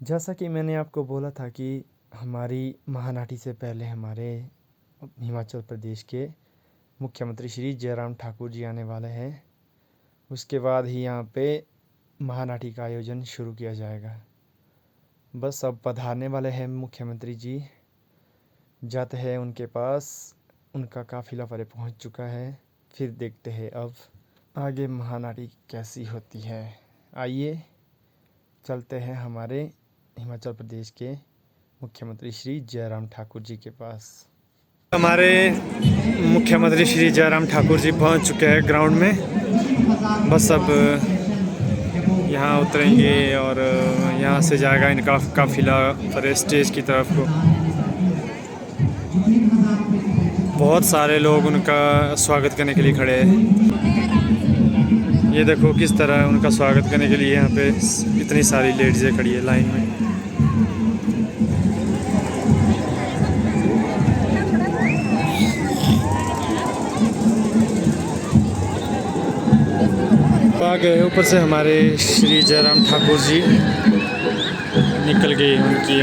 जैसा कि मैंने आपको बोला था कि हमारी महानाटी से पहले हमारे हिमाचल प्रदेश के मुख्यमंत्री श्री जयराम ठाकुर जी आने वाले हैं। उसके बाद ही यहाँ पे महानाटी का आयोजन शुरू किया जाएगा। बस अब पधारने वाले हैं मुख्यमंत्री जी, जाते हैं उनके पास। उनका काफ़िला परे पहुँच चुका है। फिर देखते हैं अब आगे महानाटी कैसी होती है। आइए चलते हैं हमारे हिमाचल प्रदेश के मुख्यमंत्री श्री जयराम ठाकुर जी के पास। हमारे मुख्यमंत्री श्री जयराम ठाकुर जी पहुंच चुके हैं ग्राउंड में। बस अब यहाँ उतरेंगे और यहाँ से जाएगा इनका काफिला पर स्टेज की तरफ को। बहुत सारे लोग उनका स्वागत करने के लिए खड़े हैं। ये देखो किस तरह उनका स्वागत करने के लिए यहाँ पे इतनी सारी लेडीज़ें खड़ी है लाइन में। आ गए ऊपर से हमारे श्री जयराम ठाकुर जी निकल गई उनकी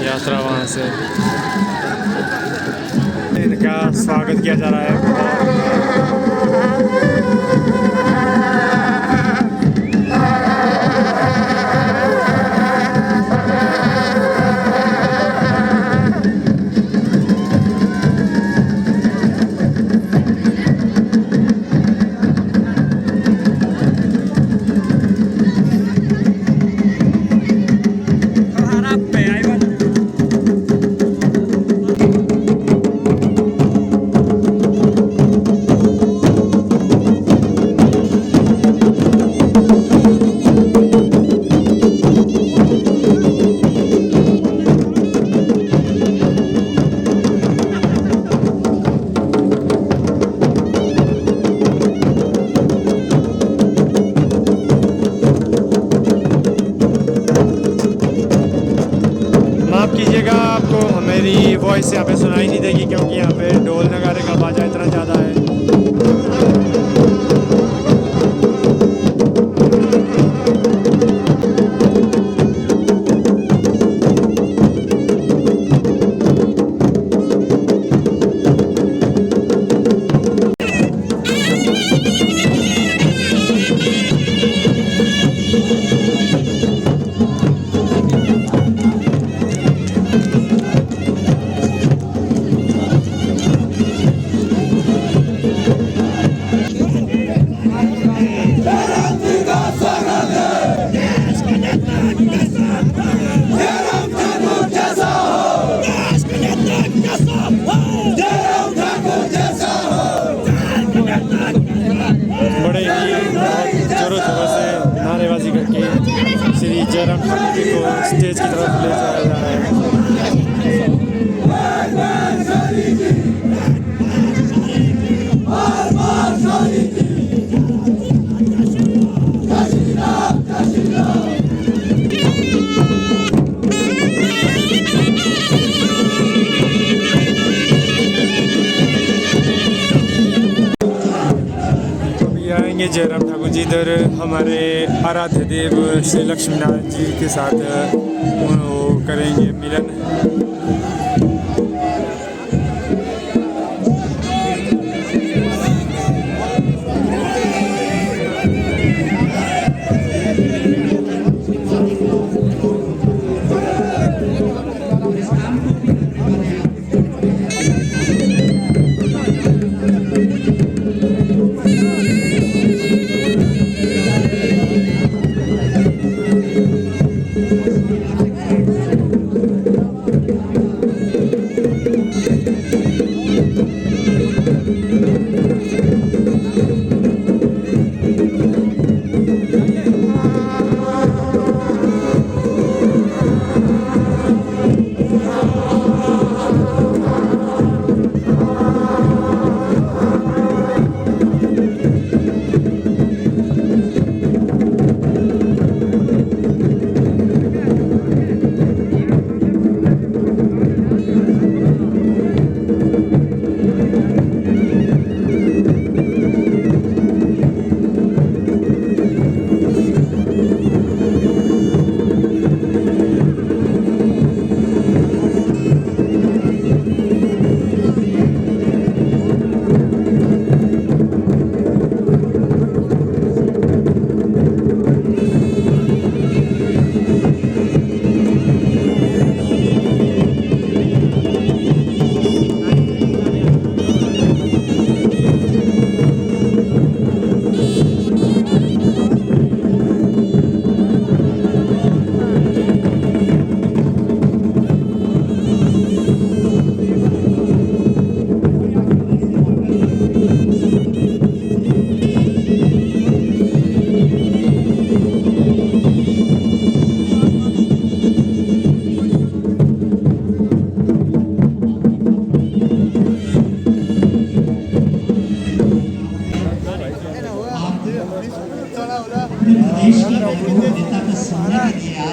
यात्रा वहाँ से। इनका स्वागत किया जा रहा है। मेरी वॉइस यहाँ पे सुनाई नहीं देगी क्योंकि यहाँ पे ढोल नगाड़े का बाजा इतना ज़्यादा है। बड़े ही जोरों शोरों से नारेबाजी करके श्री जयराम ठाकुर जी को स्टेज की तरफ ले जाया जा रहा है। आएंगे जयराम ठाकुर जी इधर हमारे आराध्य देव श्री लक्ष्मीनारायण जी के साथ वो करेंगे मिलन।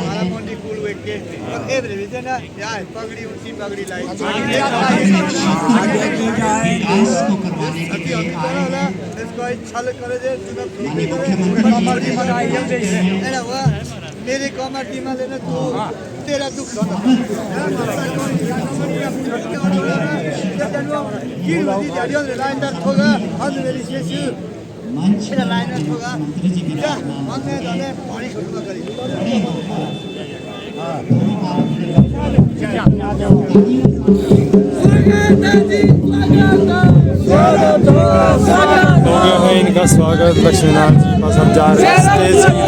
हमारा मोंडी कुल वेट के और ए रिवीजन है यार पगड़ी ऊंची पगड़ी लाई आगे की जाए इसको करवाने के लिए आए हैं इसको छल करे दे मुख्यमंत्री मेरी कॉमेडी में लेना तू तेरा दुख मंच मुख्यमंत्री जी हो गया है इनका स्वागत लक्ष्मीनाथ जी पास हम जा रहे हैं स्टेज की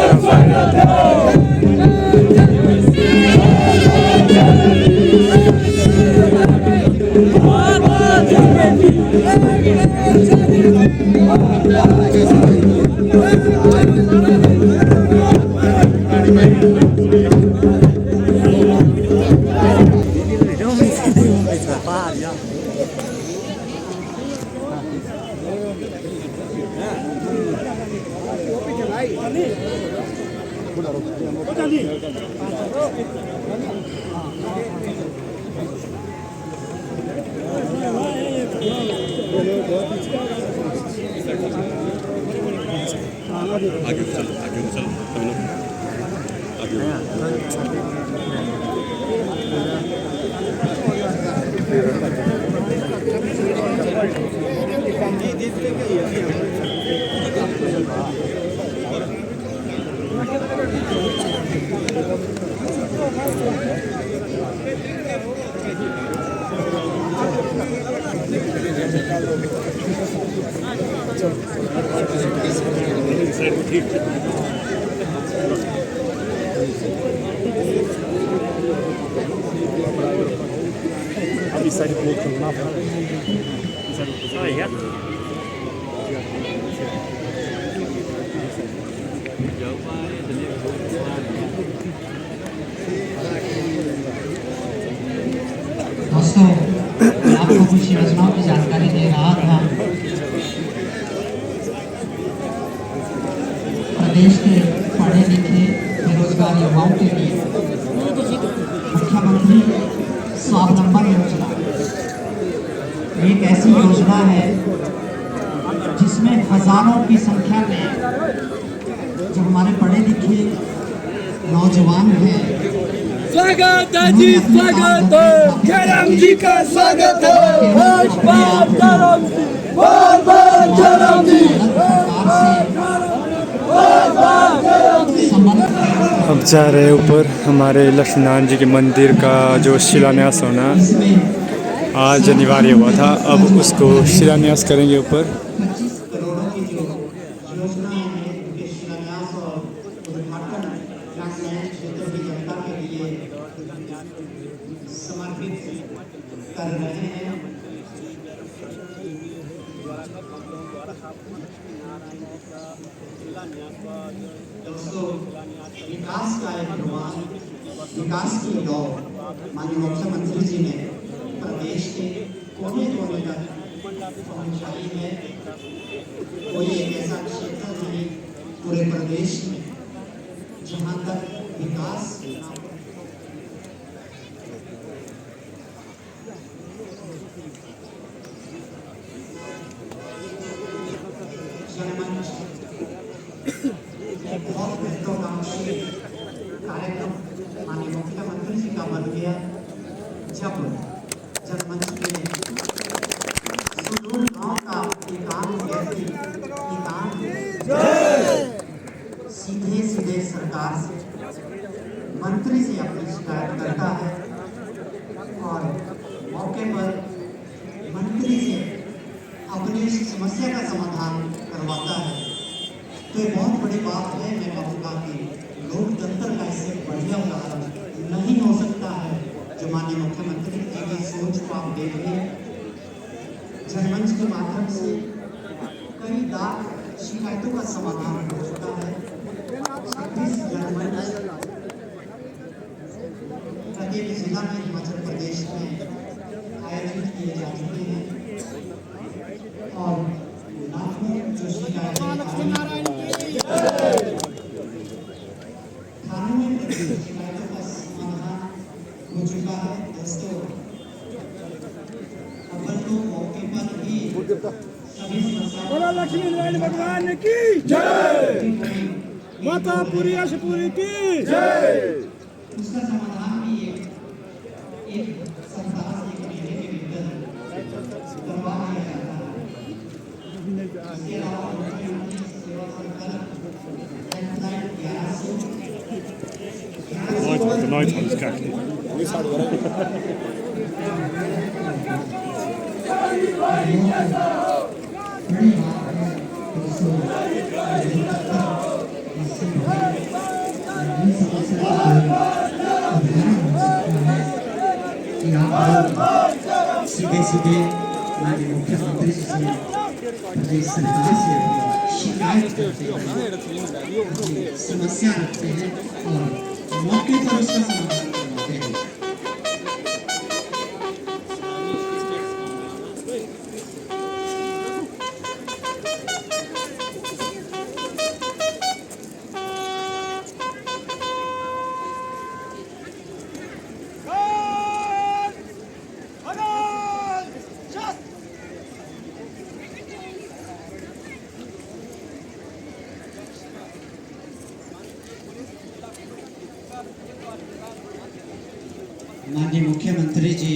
दोस्तों आपको कुछ योजनाओं की जानकारी दे रहा था। प्रदेश के पढ़े लिखे बेरोजगार युवाओं के लिए मुख्यमंत्री स्वावलंबन योजना एक ऐसी योजना है जिसमें हजारों की संख्या में जो हमारे पढ़े लिखे नौजवान हैं, स्वागत है जी, स्वागत है जयराम जी का स्वागत है। अब जा रहे हैं ऊपर हमारे लक्ष्मीनारायण जी के मंदिर का जो शिलान्यास होना आज अनिवार्य हुआ था, अब उसको शिलान्यास करेंगे ऊपर। 25 करोड़ों की जो योजना है उनके शिलान्यास और उद्घाटन क्षेत्र की जनता के लिए समर्पित कर रहे हैं। दोस्तों, विकास का एक प्रमाण, विकास की दौड़ माननीय मुख्यमंत्री जी ने प्रदेश के कोने कोने तक पहुंचाई है। कोई एक ऐसा क्षेत्र नहीं पूरे प्रदेश में जहां तक विकास जनमंच बहुत महत्वाकांक्षी कार्यक्रम माननीय मुख्यमंत्री जी का बन गया। जब जनमंच में सुदूर गांव का एकांत व्यक्ति सीधे सीधे सरकार से, मंत्री से अपनी शिकायत करता है और मौके पर मंत्री से अपनी समस्या का समाधान करवाता है, तो ये बहुत बड़ी बात है। मैं कहूँगा कि लोकतंत्र का इससे बढ़िया उदाहरण नहीं हो सकता है जो माननीय मुख्यमंत्री जी की सोच को आप देखिए। जनमंच के माध्यम से कई लाख शिकायतों का समाधान हो चुका है। 26 जनमंच प्रत्येक जिला में हिमाचल प्रदेश में आयोजित किए जा चुके हैं और लाखों जो शिकायतें चुका है दोस्तों। अपन तो मौके पर ही सभी समस्याओं बोलो लक्ष्मी नारायण भगवान की जय, माता पूरी अशपुरी की जय। उसका समाधान भी एक सप्ताह से एक महीने के भीतर करवा दिया जाता है। इसके अलावा मुख्यमंत्री सेवा संकल्प हेल्पलाइन 1100 सीधे सीधे माननीय मुख्यमंत्री जी से प्रदेश सरकार से शिकायत करते हैं, समस्या रखते हैं और मौके पर उसका समाधान करवाते हैं। माननीय मुख्यमंत्री जी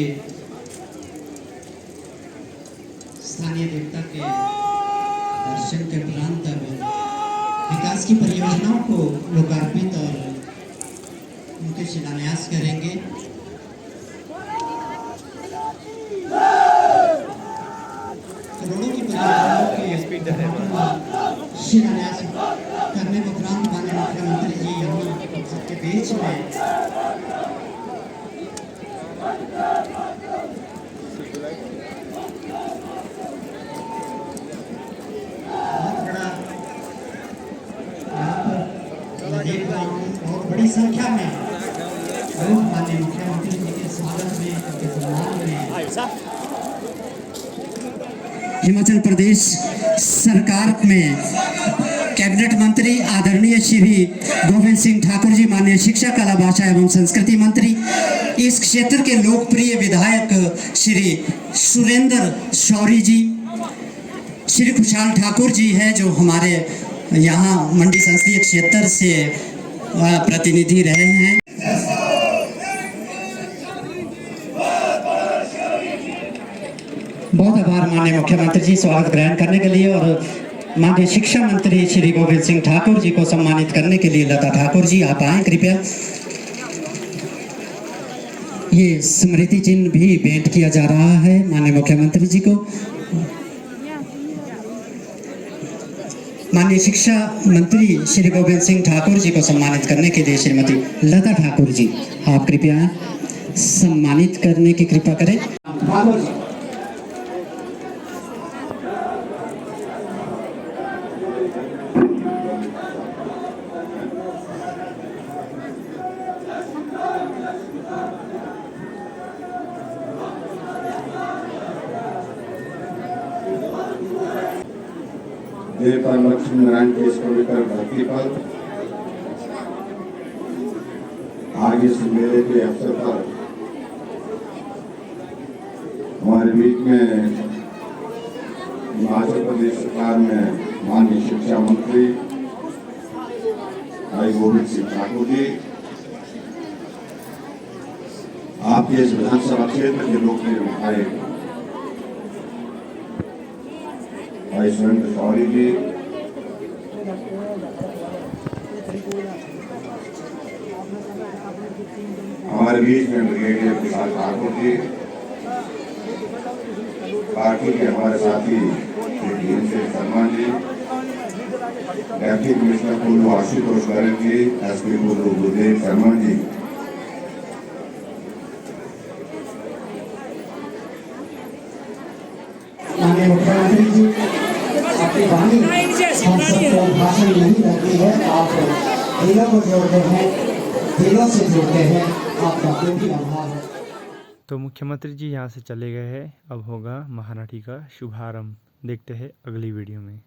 स्थानीय देवता के दर्शन के उपरांत अब विकास की परियोजनाओं को लोकार्पित और उनके शिलान्यास करेंगे। करोड़ों की परियोजनाओं के शिलान्यास करने के उपरांत माननीय मुख्यमंत्री जी यहाँ सबके बीच में बहुत बड़ी संख्या में लोग माननीय मुख्यमंत्री जी के स्वागत में, उनके सम्मान में हिमाचल प्रदेश सरकार में कैबिनेट मंत्री आदरणीय श्री गोविंद सिंह ठाकुर जी, माननीय शिक्षा, कला, भाषा एवं संस्कृति मंत्री, इस क्षेत्र के लोकप्रिय विधायक श्री सुरेंद्र शौरी जी, श्री खुशहाल ठाकुर जी है जो हमारे यहाँ मंडी संसदीय क्षेत्र से प्रतिनिधि रहे हैं। बहुत आभार माननीय मुख्यमंत्री जी स्वागत ग्रहण करने के लिए, और माननीय शिक्षा मंत्री श्री गोविंद सिंह ठाकुर जी को सम्मानित करने के लिए लता ठाकुर जी आप आए कृपया। ये स्मृति चिन्ह भी भेंट किया जा रहा है माननीय मुख्यमंत्री जी को। माननीय शिक्षा मंत्री श्री गोविंद सिंह ठाकुर जी को सम्मानित करने के लिए श्रीमती लता ठाकुर जी आप कृपया सम्मानित करने की कृपा करें। देवता लक्ष्मी नारायण की इस पवित्र धरती पर आज इस मेले के अवसर पर हमारे बीच में हिमाचल प्रदेश सरकार में माननीय शिक्षा मंत्री भाई गोविंद सिंह ठाकुर जी, आपके इस विधानसभा क्षेत्र के लोकप्रिय विधायक भाई सुरेंद्र शौरी जी, हमारे बीच में ब्रिगेडियर खुशहाल ठाकुर जी, पार्टी के हमारे साथी Shri Dhirendra Singh Sharma ji, deputy commissioner Kullu Ashutosh Garg ji, SP Kullu Gurdev Sharma ji, माननीय मुख्यमंत्री जी आपकी वाणी हम सबको भाषण नहीं रहती है, आप दिलों को जोड़ते हैं, दिलों से जोड़ते हैं, आपका कोटि आभार है। तो मुख्यमंत्री जी यहाँ से चले गए हैं, अब होगा महानाटी का शुभारंभ। देखते हैं अगली वीडियो में।